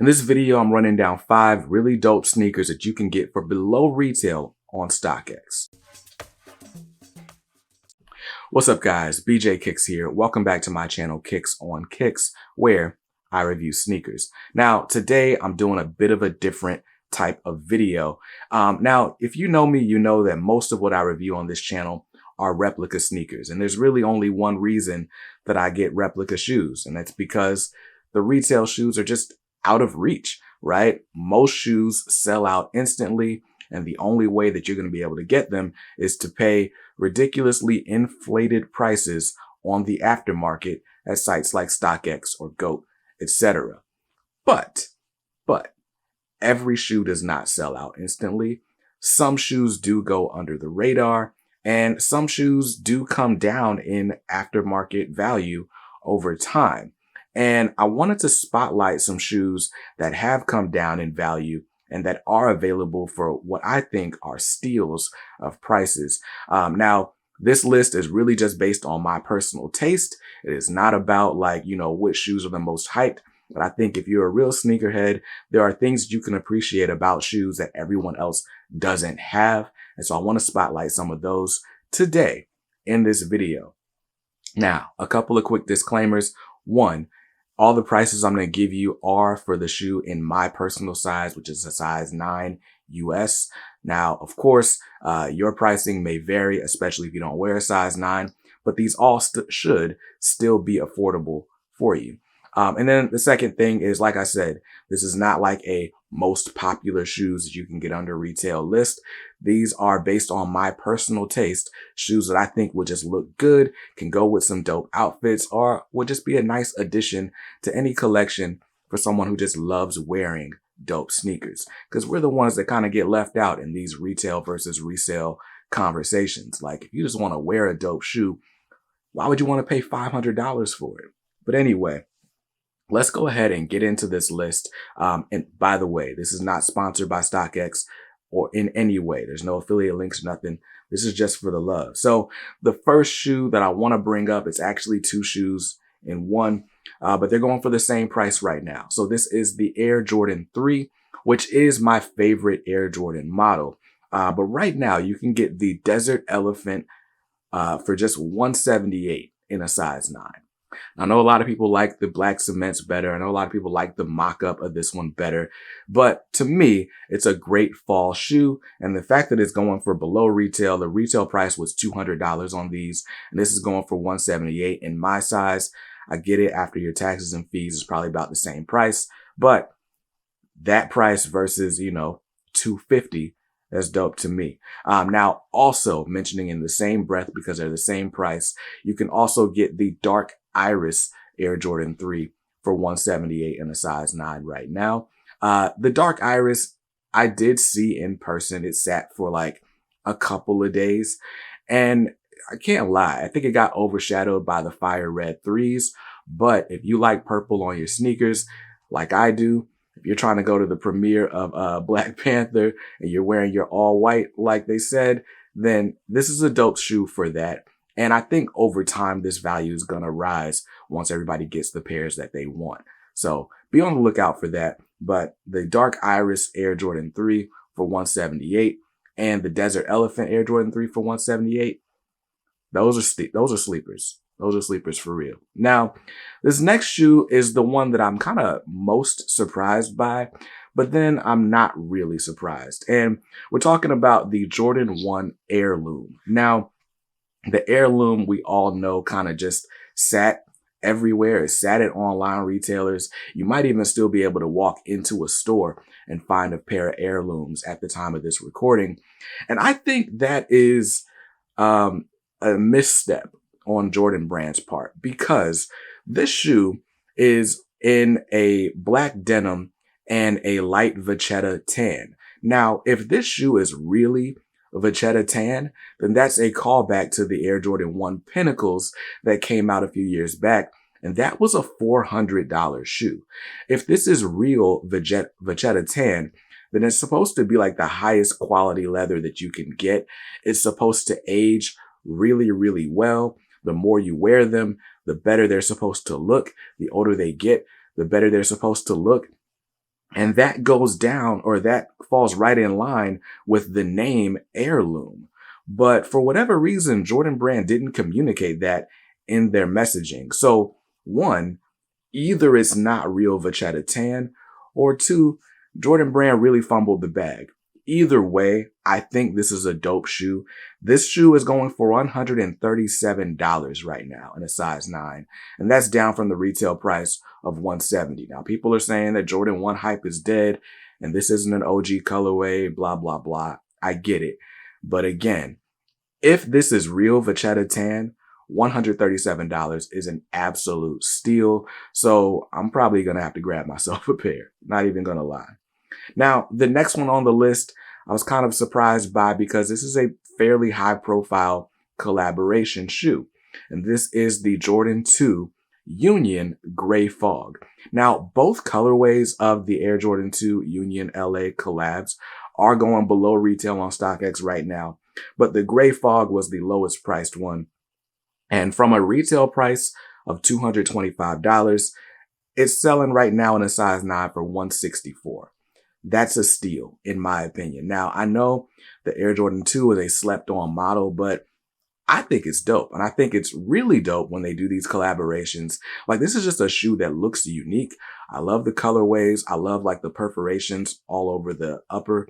In this video, I'm running down 5 really dope sneakers that you can get for below retail on StockX. What's up guys, BJ Kicks here. Welcome back to my channel Kicks on Kicks, where I review sneakers. Now today I'm doing a bit of a different type of video. Now if you know me, you know that most of what I review on this channel are replica sneakers. And there's really only one reason that I get replica shoes, and that's because the retail shoes are just out of reach, right? Most shoes sell out instantly, and the only way that you're going to be able to get them is to pay ridiculously inflated prices on the aftermarket at sites like StockX or GOAT, etc. But every shoe does not sell out instantly. Some shoes do go under the radar, and some shoes do come down in aftermarket value over time. And I wanted to spotlight some shoes that have come down in value and that are available for what I think are steals of prices. Now, this list is really just based on my personal taste. It is not about which shoes are the most hyped. But I think if you're a real sneakerhead, there are things you can appreciate about shoes that everyone else doesn't have. And so I want to spotlight some of those today in this video. Now, a couple of quick disclaimers. One, all the prices I'm going to give you are for the shoe in my personal size, which is a size 9 US. Now, of course, your pricing may vary, especially if you don't wear a size 9, but these all should still be affordable for you. And then the second thing is, like I said, this is not like a most popular shoes that you can get under retail list. These are based on my personal taste, shoes that I think will just look good, can go with some dope outfits, or will just be a nice addition to any collection for someone who just loves wearing dope sneakers. Because we're the ones that kind of get left out in these retail versus resale conversations. Like, if you just want to wear a dope shoe, why would you want to pay $500 for it? But anyway, let's go ahead and get into this list. And by the way, this is not sponsored by StockX or in any way. There's no affiliate links, nothing. This is just for the love. So the first shoe that I want to bring up, it's actually 2 shoes in one, but they're going for the same price right now. So this is the Air Jordan 3, which is my favorite Air Jordan model. But right now you can get the Desert Elephant for just $178 in a size 9. I know a lot of people like the black cements better. I know a lot of people like the mock-up of this one better. But to me, it's a great fall shoe. And the fact that it's going for below retail, the retail price was $200 on these, and this is going for $178 in my size. I get it, after your taxes and fees, it's probably about the same price. But that price versus, $250, that's dope to me. Now, also mentioning in the same breath, because they're the same price, you can also get the Dark Iris Air Jordan 3 for $178 in a size 9 right now. The Dark Iris, I did see in person. It sat for like a couple of days, and I can't lie, I think it got overshadowed by the Fire Red 3s. But if you like purple on your sneakers, like I do, if you're trying to go to the premiere of Black Panther and you're wearing your all white, like they said, then this is a dope shoe for that. And I think over time, this value is going to rise once everybody gets the pairs that they want. So be on the lookout for that. But the Dark Iris Air Jordan 3 for $178 and the Desert Elephant Air Jordan 3 for $178, those are sleepers. Those are sleepers for real. Now, this next shoe is the one that I'm kind of most surprised by, but then I'm not really surprised. And we're talking about the Jordan 1 Heirloom. Now, the Heirloom, we all know, kind of just sat everywhere. It sat at online retailers. You might even still be able to walk into a store and find a pair of Heirlooms at the time of this recording. And I think that is a misstep on Jordan Brand's part, because this shoe is in a black denim and a light vachetta tan. Now, if this shoe is really vachetta tan, then that's a callback to the Air Jordan 1 Pinnacles that came out a few years back, and that was a $400 shoe. If this is real vachetta tan, then it's supposed to be like the highest quality leather that you can get. It's supposed to age really, really well. The more you wear them, the better they're supposed to look. The older they get, the better they're supposed to look. And that goes down, or that falls right in line with the name Heirloom. But for whatever reason, Jordan Brand didn't communicate that in their messaging. So one, either it's not real Vachetta tan, or two, Jordan Brand really fumbled the bag. Either way, I think this is a dope shoe. This shoe is going for $137 right now in a size 9. And that's down from the retail price of $170. Now, people are saying that Jordan 1 hype is dead and this isn't an OG colorway, blah, blah, blah. I get it. But again, if this is real Vachetta tan, $137 is an absolute steal. So I'm probably going to have to grab myself a pair. Not even going to lie. Now, the next one on the list, I was kind of surprised by because this is a fairly high profile collaboration shoe. And this is the Jordan 2 Union Gray Fog. Now, both colorways of the Air Jordan 2 Union LA Collabs are going below retail on StockX right now. But the Gray Fog was the lowest priced one. And from a retail price of $225, it's selling right now in a size 9 for $164. That's a steal, in my opinion. Now, I know the Air Jordan 2 is a slept-on model, but I think it's dope. And I think it's really dope when they do these collaborations. Like, this is just a shoe that looks unique. I love the colorways. I love, like, the perforations all over the upper.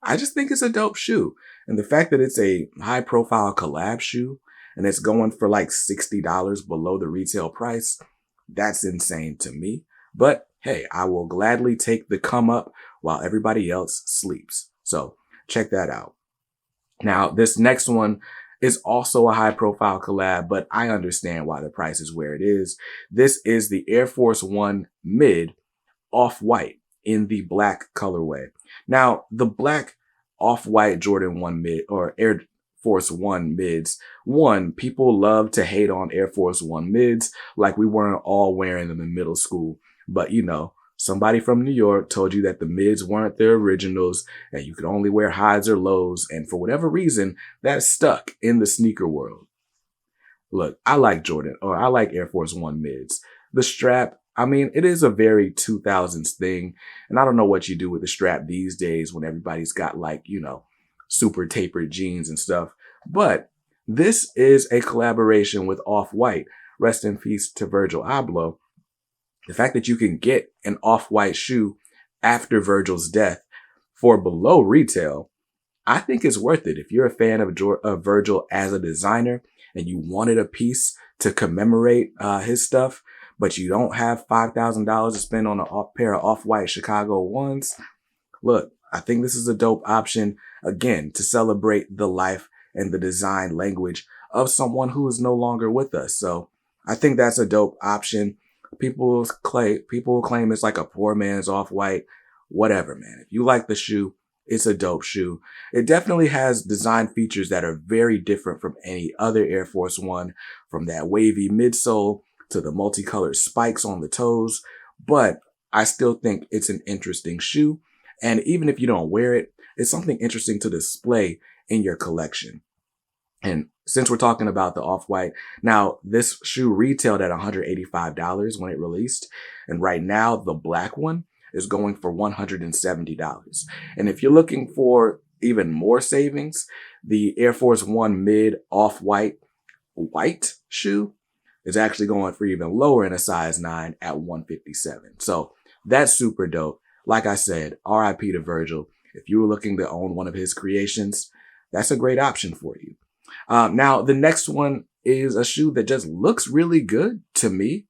I just think it's a dope shoe. And the fact that it's a high-profile collab shoe and it's going for, like, $60 below the retail price, that's insane to me. But hey, I will gladly take the come up while everybody else sleeps. So check that out. Now, this next one is also a high profile collab, but I understand why the price is where it is. This is the Air Force One Mid Off-White in the black colorway. Now, the black Off-White Jordan 1 Mid or Air Force One mids. One, people love to hate on Air Force One mids like we weren't all wearing them in middle school. But you know, somebody from New York told you that the mids weren't their originals and you could only wear highs or lows. And for whatever reason, that stuck in the sneaker world. Look, I like Jordan, or I like Air Force One mids. The strap, I mean, it is a very 2000s thing. And I don't know what you do with the strap these days when everybody's got, like, you know, super tapered jeans and stuff. But this is a collaboration with Off-White. Rest in peace to Virgil Abloh. The fact that you can get an Off-White shoe after Virgil's death for below retail, I think is worth it. If you're a fan of Virgil as a designer and you wanted a piece to commemorate his stuff, but you don't have $5,000 to spend on a pair of Off-White Chicago ones, look, I think this is a dope option, again, to celebrate the life and the design language of someone who is no longer with us. So I think that's a dope option. People claim it's like a poor man's Off-White. Whatever, man. If you like the shoe, it's a dope shoe. It definitely has design features that are very different from any other Air Force One, from that wavy midsole to the multicolored spikes on the toes. But I still think it's an interesting shoe. And even if you don't wear it, it's something interesting to display in your collection. And since we're talking about the Off-White, now this shoe retailed at $185 when it released. And right now, the black one is going for $170. And if you're looking for even more savings, the Air Force One Mid Off-White white shoe is actually going for even lower in a size 9 at $157. So that's super dope. Like I said, RIP to Virgil. If you were looking to own one of his creations, that's a great option for you. Now, the next one is a shoe that just looks really good to me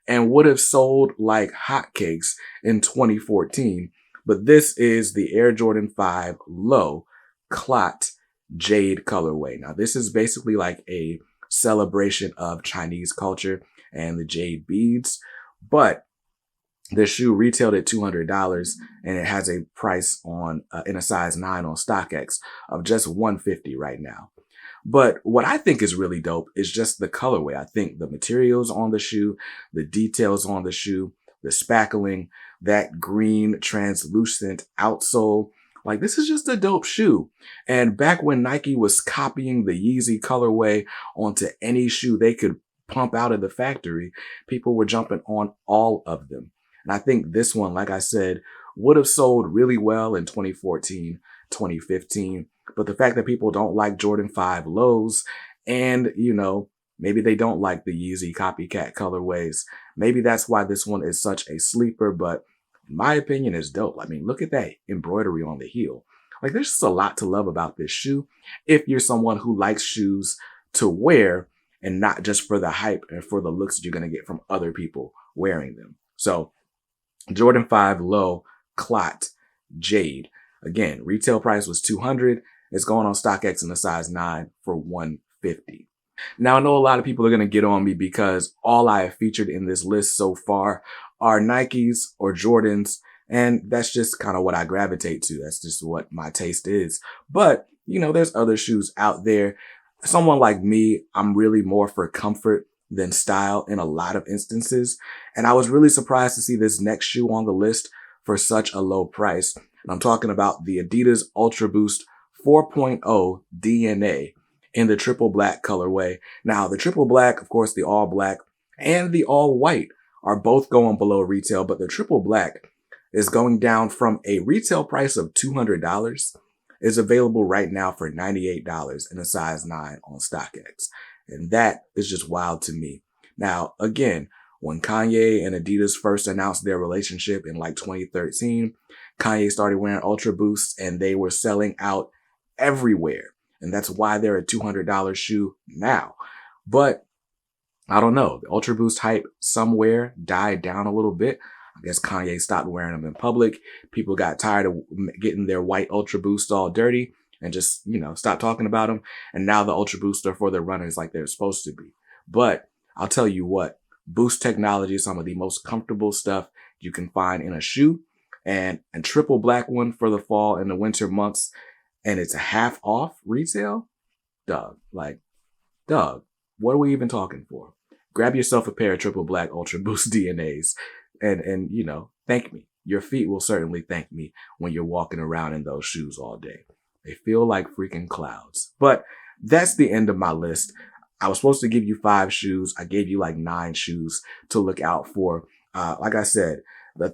and would have sold like hotcakes in 2014. But this is the Air Jordan 5 Low Clot Jade colorway. Now, this is basically like a celebration of Chinese culture and the jade beads. But the shoe retailed at $200 and it has a price on in a size 9 on StockX of just $150 right now. But what I think is really dope is just the colorway. I think the materials on the shoe, the details on the shoe, the spackling, that green translucent outsole. Like, this is just a dope shoe. And back when Nike was copying the Yeezy colorway onto any shoe they could pump out of the factory, people were jumping on all of them. And I think this one, like I said, would have sold really well in 2014, 2015. But the fact that people don't like Jordan 5 lows and, maybe they don't like the Yeezy copycat colorways. Maybe that's why this one is such a sleeper, but in my opinion, it's dope. I mean, look at that embroidery on the heel. Like, there's just a lot to love about this shoe if you're someone who likes shoes to wear and not just for the hype and for the looks that you're going to get from other people wearing them. So Jordan 5 low Clot Jade. Again, retail price was $200. It's going on StockX in a size 9 for $150. Now, I know a lot of people are going to get on me because all I have featured in this list so far are Nikes or Jordans, and that's just kind of what I gravitate to. That's just what my taste is. But, there's other shoes out there. Someone like me, I'm really more for comfort than style in a lot of instances. And I was really surprised to see this next shoe on the list for such a low price. And I'm talking about the Adidas Ultra Boost 4.0 DNA in the triple black colorway. Now, the triple black, of course, the all black and the all white are both going below retail, but the triple black is going down from a retail price of $200. Is available right now for $98 in a size 9 on StockX. And that is just wild to me. Now, again, when Kanye and Adidas first announced their relationship in like 2013, Kanye started wearing Ultra Boosts and they were selling out everywhere. And that's why they're a $200 shoe now. But I don't know. The Ultra Boost hype somewhere died down a little bit. I guess Kanye stopped wearing them in public. People got tired of getting their white Ultra Boost all dirty and just, stopped talking about them. And now the Ultra Boosts are for their runners like they're supposed to be. But I'll tell you what, Boost technology is some of the most comfortable stuff you can find in a shoe. And triple black one for the fall and the winter months. And it's a half off retail. Dog, what are we even talking for? Grab yourself a pair of triple black Ultra Boost DNAs. And thank me. Your feet will certainly thank me when you're walking around in those shoes all day. They feel like freaking clouds. But that's the end of my list. I was supposed to give you 5 shoes. I gave you like 9 shoes to look out for. Like I said,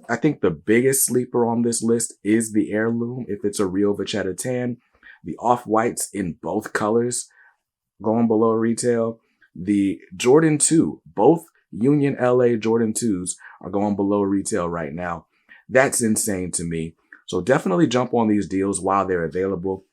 I think the biggest sleeper on this list is the Heirloom. If it's a real Vachetta tan, the off-whites in both colors going below retail. The Jordan 2, both Union LA Jordan 2s are going below retail right now. That's insane to me. So definitely jump on these deals while they're available.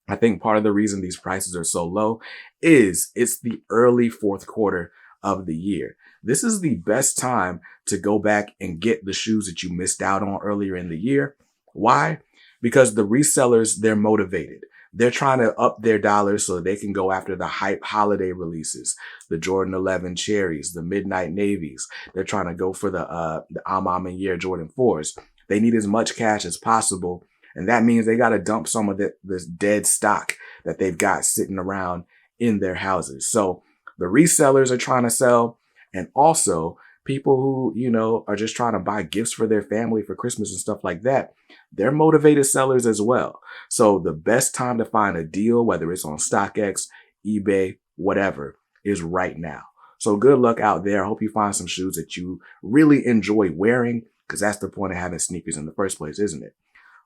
I think part of the reason these prices are so low is it's the early fourth quarter of the year. This is the best time to go back and get the shoes that you missed out on earlier in the year. Why? Because the resellers, they're motivated. They're trying to up their dollars so they can go after the hype holiday releases, the Jordan 11 Cherries, the Midnight Navies. They're trying to go for the Amam and Year Jordan 4s. They need as much cash as possible. And that means they got to dump some of this dead stock that they've got sitting around in their houses. So the resellers are trying to sell, and also people who, are just trying to buy gifts for their family for Christmas and stuff like that. They're motivated sellers as well. So the best time to find a deal, whether it's on StockX, eBay, whatever, is right now. So good luck out there. I hope you find some shoes that you really enjoy wearing, because that's the point of having sneakers in the first place, isn't it?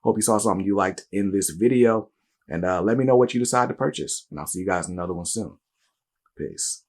Hope you saw something you liked in this video, and let me know what you decide to purchase. And I'll see you guys in another one soon. Peace.